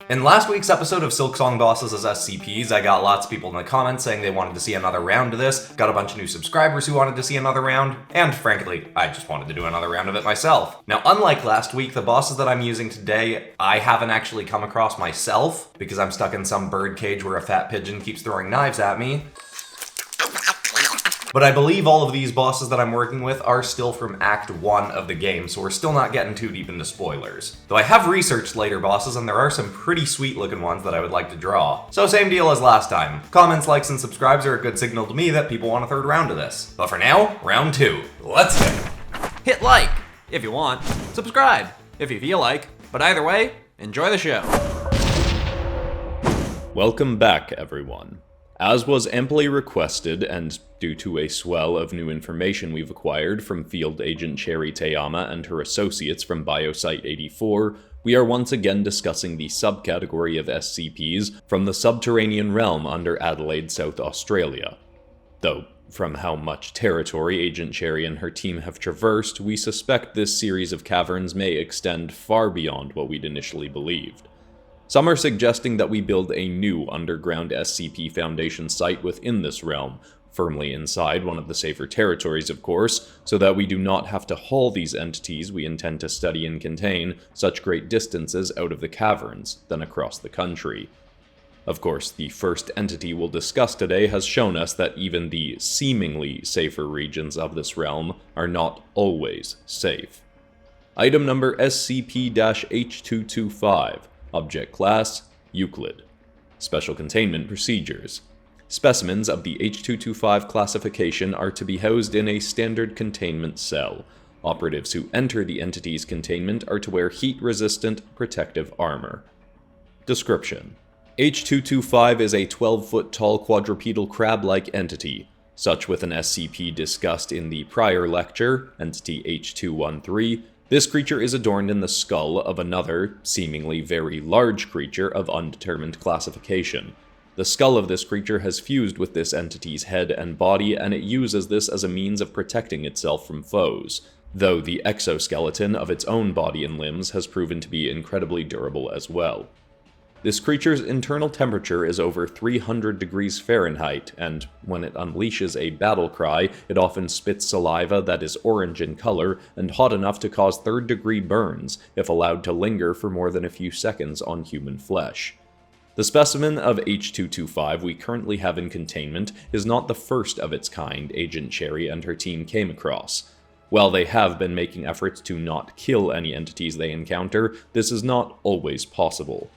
In last week's episode of Silksong Bosses as SCPs, I got lots of people in the comments saying they wanted to see another round of this, got a bunch of new subscribers who wanted to see another round, and frankly, I just wanted to do another round of it myself. Now, unlike last week, the bosses that I'm using today, I haven't actually come across myself, because I'm stuck in some bird cage where a fat pigeon keeps throwing knives at me. But I believe all of these bosses that I'm working with are still from Act 1 of the game, so we're still not getting too deep into spoilers. Though I have researched later bosses, and there are some pretty sweet looking ones that I would like to draw. So same deal as last time. Comments, likes, and subscribes are a good signal to me that people want a third round of this. But for now, round 2. Let's go! Hit like if you want, subscribe if you feel like, but either way, enjoy the show. Welcome back, everyone. As was amply requested, and due to a swell of new information we've acquired from Field Agent Cherry Teyama and her associates from Biosite 84, we are once again discussing the subcategory of SCPs from the subterranean realm under Adelaide, South Australia. Though, from how much territory Agent Cherry and her team have traversed, we suspect this series of caverns may extend far beyond what we'd initially believed. Some are suggesting that we build a new underground SCP Foundation site within this realm, firmly inside one of the safer territories of course, so that we do not have to haul these entities we intend to study and contain such great distances out of the caverns, than across the country. Of course, the first entity we'll discuss today has shown us that even the seemingly safer regions of this realm are not always safe. Item number SCP-H225. Object Class, Euclid. Special Containment Procedures. Specimens of the H225 classification are to be housed in a standard containment cell. Operatives who enter the entity's containment are to wear heat-resistant protective armor. Description: H225 is a 12-foot-tall quadrupedal crab-like entity. Such with an SCP discussed in the prior lecture, Entity H213, this creature is adorned in the skull of another, seemingly very large creature of undetermined classification. The skull of this creature has fused with this entity's head and body, and it uses this as a means of protecting itself from foes, though the exoskeleton of its own body and limbs has proven to be incredibly durable as well. This creature's internal temperature is over 300 degrees Fahrenheit, and when it unleashes a battle cry, it often spits saliva that is orange in color and hot enough to cause third-degree burns if allowed to linger for more than a few seconds on human flesh. The specimen of H225 we currently have in containment is not the first of its kind Agent Cherry and her team came across. While they have been making efforts to not kill any entities they encounter, this is not always possible.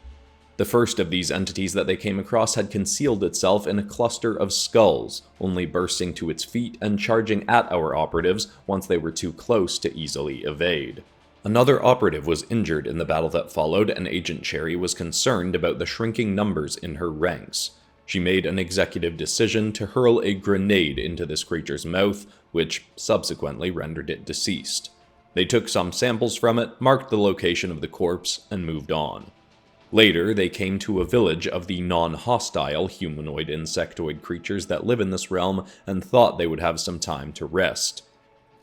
The first of these entities that they came across had concealed itself in a cluster of skulls, only bursting to its feet and charging at our operatives once they were too close to easily evade. Another operative was injured in the battle that followed, and Agent Cherry was concerned about the shrinking numbers in her ranks. She made an executive decision to hurl a grenade into this creature's mouth, which subsequently rendered it deceased. They took some samples from it, marked the location of the corpse, and moved on. Later, they came to a village of the non-hostile humanoid insectoid creatures that live in this realm and thought they would have some time to rest.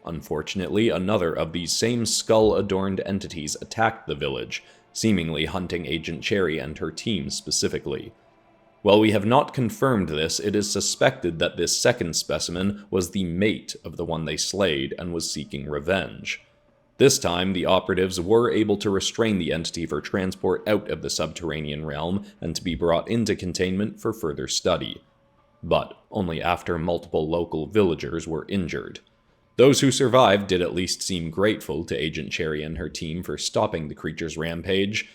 Unfortunately, another of these same skull-adorned entities attacked the village, seemingly hunting Agent Cherry and her team specifically. While we have not confirmed this, it is suspected that this second specimen was the mate of the one they slayed and was seeking revenge. This time, the operatives were able to restrain the entity for transport out of the subterranean realm and to be brought into containment for further study. But only after multiple local villagers were injured. Those who survived did at least seem grateful to Agent Cherry and her team for stopping the creature's rampage,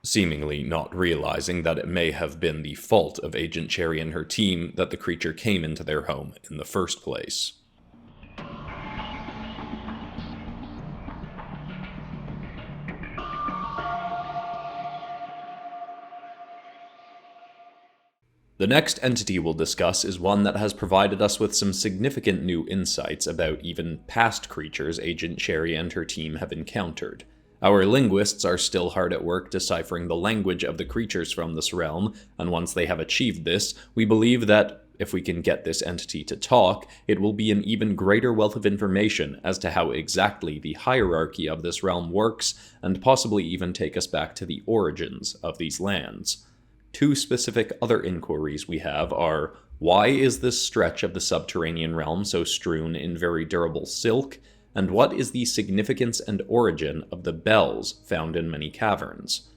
seemingly not realizing that it may have been the fault of Agent Cherry and her team that the creature came into their home in the first place. The next entity we'll discuss is one that has provided us with some significant new insights about even past creatures Agent Cherry and her team have encountered. Our linguists are still hard at work deciphering the language of the creatures from this realm, and once they have achieved this, we believe that if we can get this entity to talk, it will be an even greater wealth of information as to how exactly the hierarchy of this realm works, and possibly even take us back to the origins of these lands. Two specific other inquiries we have are, why is this stretch of the subterranean realm so strewn in very durable silk, and what is the significance and origin of the bells found in many caverns?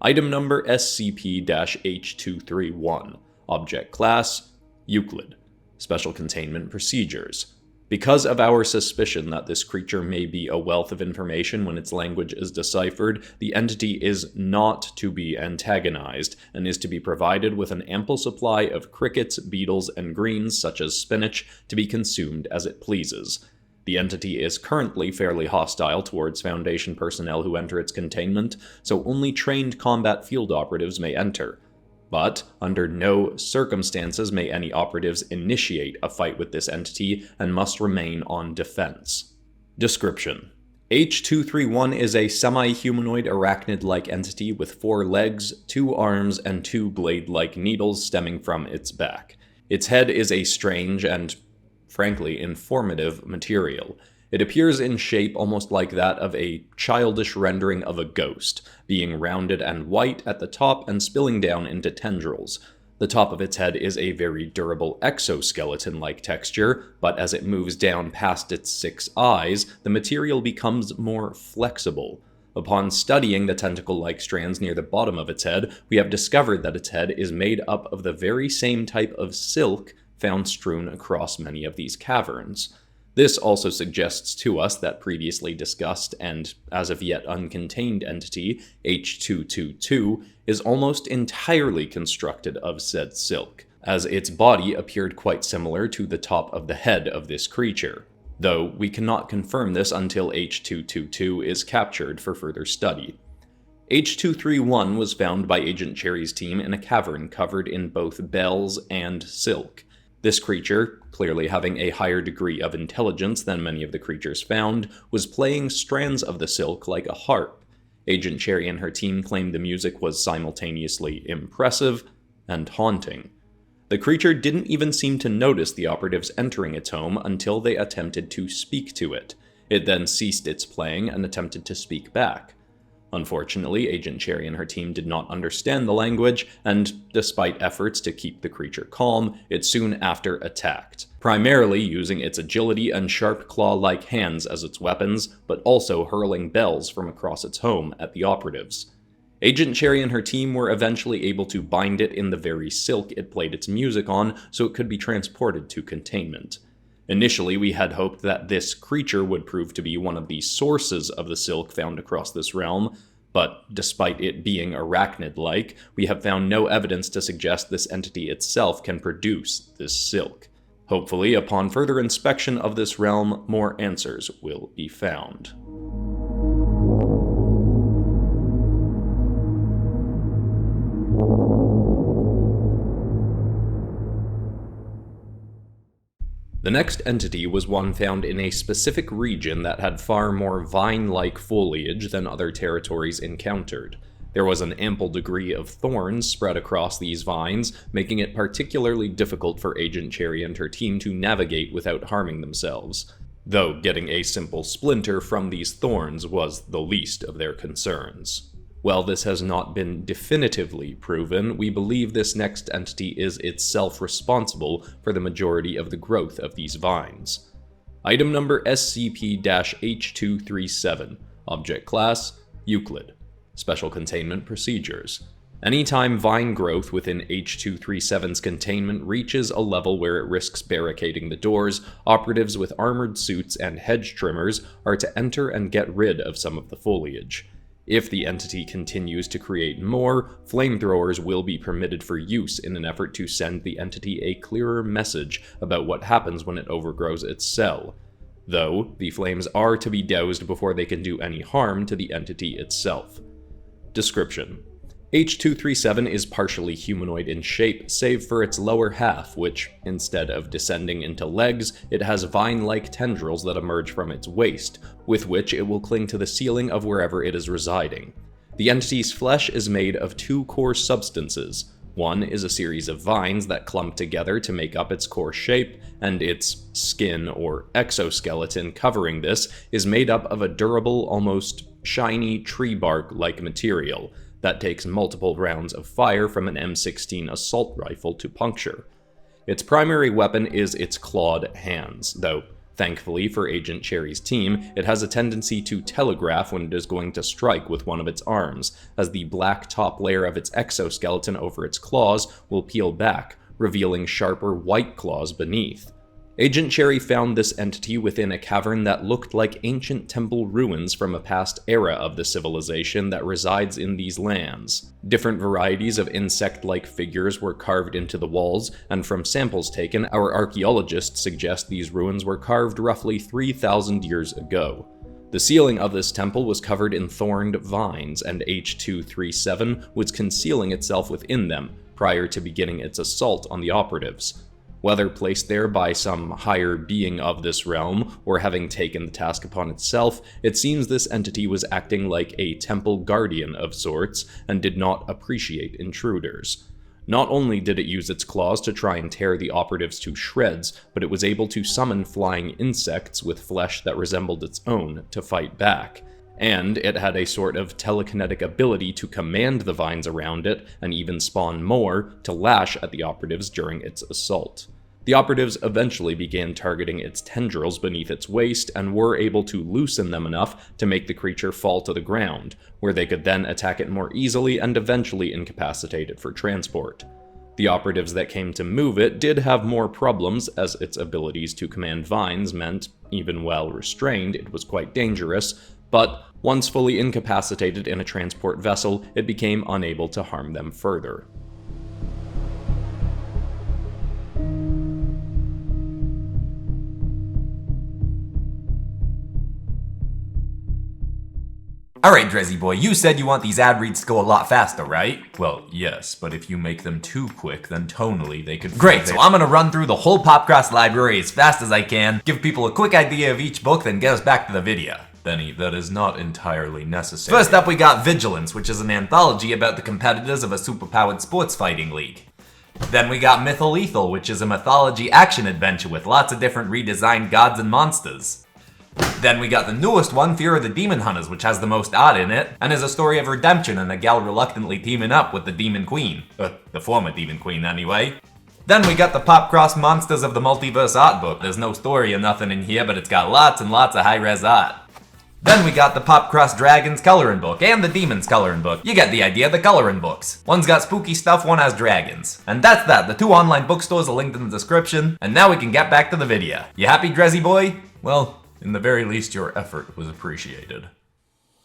Item number SCP-H231. Object Class: Euclid. Special Containment Procedures. Because of our suspicion that this creature may be a wealth of information when its language is deciphered, the entity is not to be antagonized, and is to be provided with an ample supply of crickets, beetles, and greens such as spinach to be consumed as it pleases. The entity is currently fairly hostile towards Foundation personnel who enter its containment, so only trained combat field operatives may enter. But, under no circumstances may any operatives initiate a fight with this entity, and must remain on defense. Description: H231 is a semi-humanoid arachnid-like entity with 4 legs, 2 arms, and 2 blade-like needles stemming from its back. Its head is a strange and, frankly, informative material. It appears in shape almost like that of a childish rendering of a ghost, being rounded and white at the top and spilling down into tendrils. The top of its head is a very durable exoskeleton-like texture, but as it moves down past its 6 eyes, the material becomes more flexible. Upon studying the tentacle-like strands near the bottom of its head, we have discovered that its head is made up of the very same type of silk found strewn across many of these caverns. This also suggests to us that previously discussed and as of yet uncontained entity, H222, is almost entirely constructed of said silk, as its body appeared quite similar to the top of the head of this creature, though we cannot confirm this until H222 is captured for further study. H231 was found by Agent Cherry's team in a cavern covered in both bells and silk. This creature, clearly having a higher degree of intelligence than many of the creatures found, was playing strands of the silk like a harp. Agent Cherry and her team claimed the music was simultaneously impressive and haunting. The creature didn't even seem to notice the operatives entering its home until they attempted to speak to it. It then ceased its playing and attempted to speak back. Unfortunately, Agent Cherry and her team did not understand the language, and despite efforts to keep the creature calm, it soon after attacked, primarily using its agility and sharp claw-like hands as its weapons, but also hurling bells from across its home at the operatives. Agent Cherry and her team were eventually able to bind it in the very silk it played its music on so it could be transported to containment. Initially, we had hoped that this creature would prove to be one of the sources of the silk found across this realm, but despite it being arachnid-like, we have found no evidence to suggest this entity itself can produce this silk. Hopefully, upon further inspection of this realm, more answers will be found. The next entity was one found in a specific region that had far more vine-like foliage than other territories encountered. There was an ample degree of thorns spread across these vines, making it particularly difficult for Agent Cherry and her team to navigate without harming themselves, though getting a simple splinter from these thorns was the least of their concerns. While this has not been definitively proven, we believe this next entity is itself responsible for the majority of the growth of these vines. Item number SCP-H237. Object Class: Euclid. Special Containment Procedures. Anytime vine growth within H237's containment reaches a level where it risks barricading the doors, operatives with armored suits and hedge trimmers are to enter and get rid of some of the foliage. If the entity continues to create more, flamethrowers will be permitted for use in an effort to send the entity a clearer message about what happens when it overgrows its cell, though the flames are to be doused before they can do any harm to the entity itself. Description: H237 is partially humanoid in shape, save for its lower half, which, instead of descending into legs, it has vine-like tendrils that emerge from its waist, with which it will cling to the ceiling of wherever it is residing. The entity's flesh is made of 2 core substances, One is a series of vines that clump together to make up its core shape, and its skin or exoskeleton covering this is made up of a durable, almost shiny tree bark-like material that takes multiple rounds of fire from an M16 assault rifle to puncture. Its primary weapon is its clawed hands, though thankfully for Agent Cherry's team, it has a tendency to telegraph when it is going to strike with one of its arms, as the black top layer of its exoskeleton over its claws will peel back, revealing sharper white claws beneath. Agent Cherry found this entity within a cavern that looked like ancient temple ruins from a past era of the civilization that resides in these lands. Different varieties of insect-like figures were carved into the walls, and from samples taken, our archaeologists suggest these ruins were carved roughly 3,000 years ago. The ceiling of this temple was covered in thorned vines, and H-237 was concealing itself within them prior to beginning its assault on the operatives. Whether placed there by some higher being of this realm, or having taken the task upon itself, it seems this entity was acting like a temple guardian of sorts, and did not appreciate intruders. Not only did it use its claws to try and tear the operatives to shreds, but it was able to summon flying insects with flesh that resembled its own to fight back. And it had a sort of telekinetic ability to command the vines around it, and even spawn more, to lash at the operatives during its assault. The operatives eventually began targeting its tendrils beneath its waist, and were able to loosen them enough to make the creature fall to the ground, where they could then attack it more easily and eventually incapacitate it for transport. The operatives that came to move it did have more problems, as its abilities to command vines meant, even while restrained, it was quite dangerous, but once fully incapacitated in a transport vessel, it became unable to harm them further. Alright, Drizzy boy, you said you want these ad reads to go a lot faster, right? Well, yes, but if you make them too quick, then tonally they could... Great, so I'm gonna run through the whole PopCross library as fast as I can, give people a quick idea of each book, then get us back to the video. Benny, that is not entirely necessary. First up, we got Vigilance, which is an anthology about the competitors of a superpowered sports fighting league. Then we got Mytholethal, which is a mythology action-adventure with lots of different redesigned gods and monsters. Then we got the newest one, Fear of the Demon Hunters, which has the most art in it, and is a story of redemption and a gal reluctantly teaming up with the Demon Queen. The former Demon Queen, anyway. Then we got the PopCross Monsters of the Multiverse art book. There's no story or nothing in here, but it's got lots and lots of high-res art. Then we got the PopCross Dragons coloring book, and the Demons coloring book. You get the idea, the coloring books. One's got spooky stuff, one has dragons. And that's that, the two online bookstores are linked in the description, and now we can get back to the video. You happy, Drizzy boy? Well, in the very least, your effort was appreciated.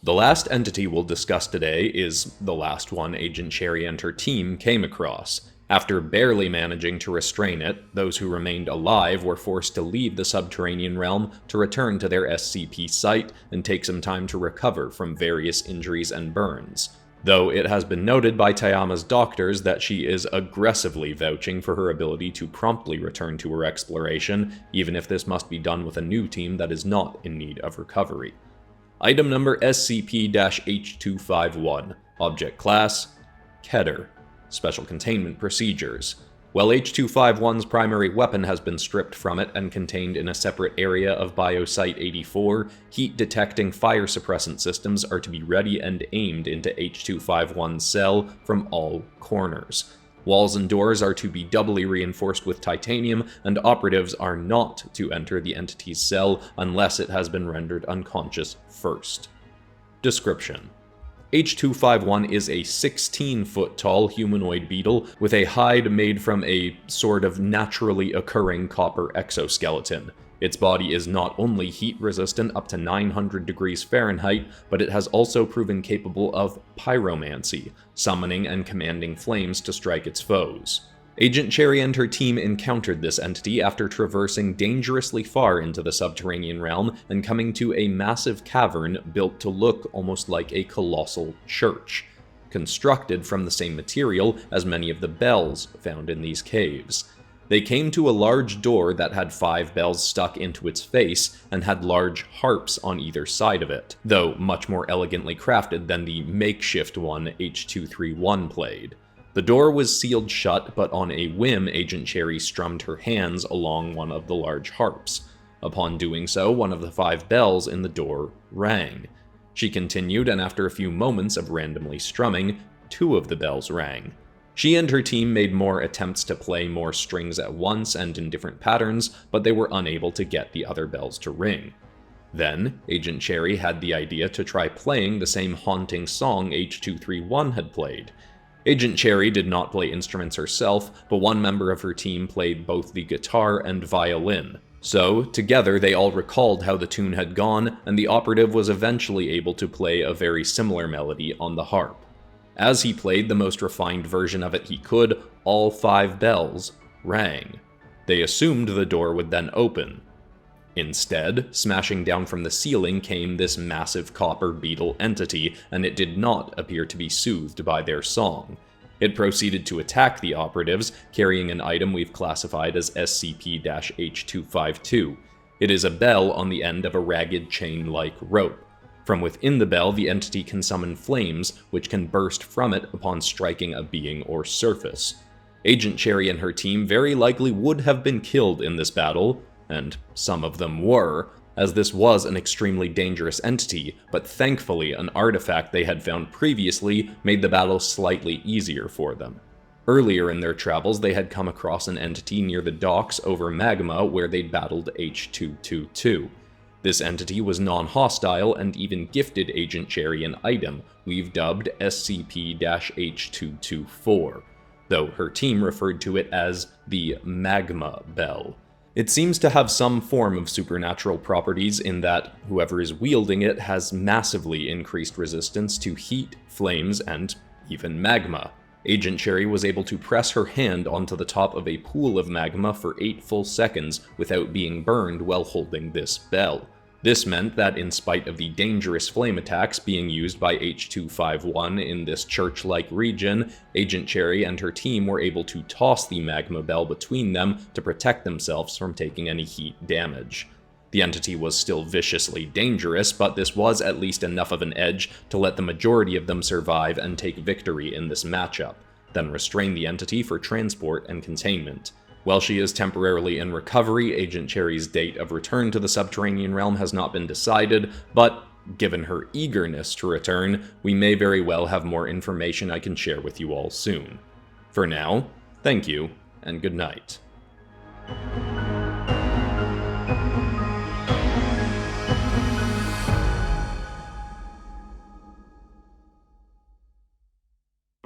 The last entity we'll discuss today is the last one Agent Cherry and her team came across. After barely managing to restrain it, those who remained alive were forced to leave the subterranean realm to return to their SCP site and take some time to recover from various injuries and burns. Though it has been noted by Tayama's doctors that she is aggressively vouching for her ability to promptly return to her exploration, even if this must be done with a new team that is not in need of recovery. Item number SCP-H251. Object Class: Keter. Special Containment Procedures. While H251's primary weapon has been stripped from it and contained in a separate area of Biosite 84, heat-detecting fire suppressant systems are to be ready and aimed into H251's cell from all corners. Walls and doors are to be doubly reinforced with titanium, and operatives are not to enter the entity's cell unless it has been rendered unconscious first. Description: H251 is a 16-foot-tall humanoid beetle with a hide made from a sort of naturally occurring copper exoskeleton. Its body is not only heat-resistant up to 900 degrees Fahrenheit, but it has also proven capable of pyromancy, summoning and commanding flames to strike its foes. Agent Cherry and her team encountered this entity after traversing dangerously far into the subterranean realm and coming to a massive cavern built to look almost like a colossal church, constructed from the same material as many of the bells found in these caves. They came to a large door that had 5 bells stuck into its face and had large harps on either side of it, though much more elegantly crafted than the makeshift one H231 played. The door was sealed shut, but on a whim, Agent Cherry strummed her hands along one of the large harps. Upon doing so, one of the 5 bells in the door rang. She continued, and after a few moments of randomly strumming, 2 of the bells rang. She and her team made more attempts to play more strings at once and in different patterns, but they were unable to get the other bells to ring. Then, Agent Cherry had the idea to try playing the same haunting song H231 had played. Agent Cherry did not play instruments herself, but one member of her team played both the guitar and violin. So, together they all recalled how the tune had gone, and the operative was eventually able to play a very similar melody on the harp. As he played the most refined version of it he could, all 5 bells rang. They assumed the door would then open. Instead, smashing down from the ceiling came this massive copper beetle entity, and it did not appear to be soothed by their song. It proceeded to attack the operatives, carrying an item we've classified as SCP-H252. It is a bell on the end of a ragged chain-like rope. From within the bell, the entity can summon flames, which can burst from it upon striking a being or surface. Agent Cherry and her team very likely would have been killed in this battle, and some of them were, as this was an extremely dangerous entity, but thankfully an artifact they had found previously made the battle slightly easier for them. Earlier in their travels, they had come across an entity near the docks over magma where they'd battled H222. This entity was non-hostile and even gifted Agent Cherry an item we've dubbed SCP-H224, though her team referred to it as the Magma Bell. It seems to have some form of supernatural properties in that whoever is wielding it has massively increased resistance to heat, flames, and even magma. Agent Cherry was able to press her hand onto the top of a pool of magma for 8 full seconds without being burned while holding this bell. This meant that in spite of the dangerous flame attacks being used by H251 in this church-like region, Agent Cherry and her team were able to toss the magma bell between them to protect themselves from taking any heat damage. The entity was still viciously dangerous, but this was at least enough of an edge to let the majority of them survive and take victory in this matchup, then restrain the entity for transport and containment. While she is temporarily in recovery, Agent Cherry's date of return to the subterranean realm has not been decided, but given her eagerness to return, we may very well have more information I can share with you all soon. For now, thank you, and good night.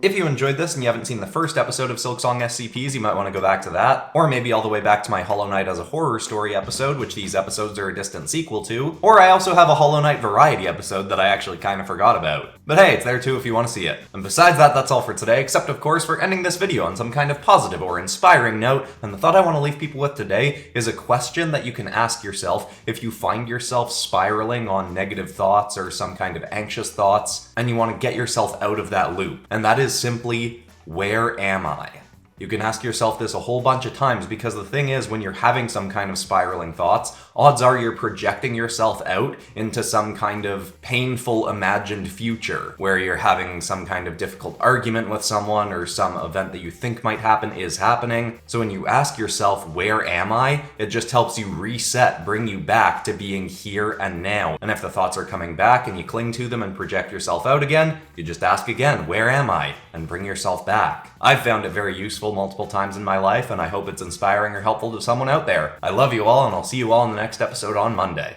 If you enjoyed this and you haven't seen the first episode of Silksong SCPs, you might want to go back to that, or maybe all the way back to my Hollow Knight as a horror story episode, which these episodes are a distant sequel to, or I also have a Hollow Knight variety episode that I actually kind of forgot about. But hey, it's there too if you want to see it. And besides that, that's all for today, except of course for ending this video on some kind of positive or inspiring note, and the thought I want to leave people with today is a question that you can ask yourself if you find yourself spiraling on negative thoughts or some kind of anxious thoughts, and you want to get yourself out of that loop. And that is simply, where am I? You can ask yourself this a whole bunch of times because the thing is, when you're having some kind of spiraling thoughts, odds are you're projecting yourself out into some kind of painful imagined future where you're having some kind of difficult argument with someone or some event that you think might happen is happening. So when you ask yourself, where am I? It just helps you reset, bring you back to being here and now. And if the thoughts are coming back and you cling to them and project yourself out again, you just ask again, where am I? And bring yourself back. I've found it very useful multiple times in my life, and I hope it's inspiring or helpful to someone out there. I love you all, and I'll see you all in the next episode on Monday.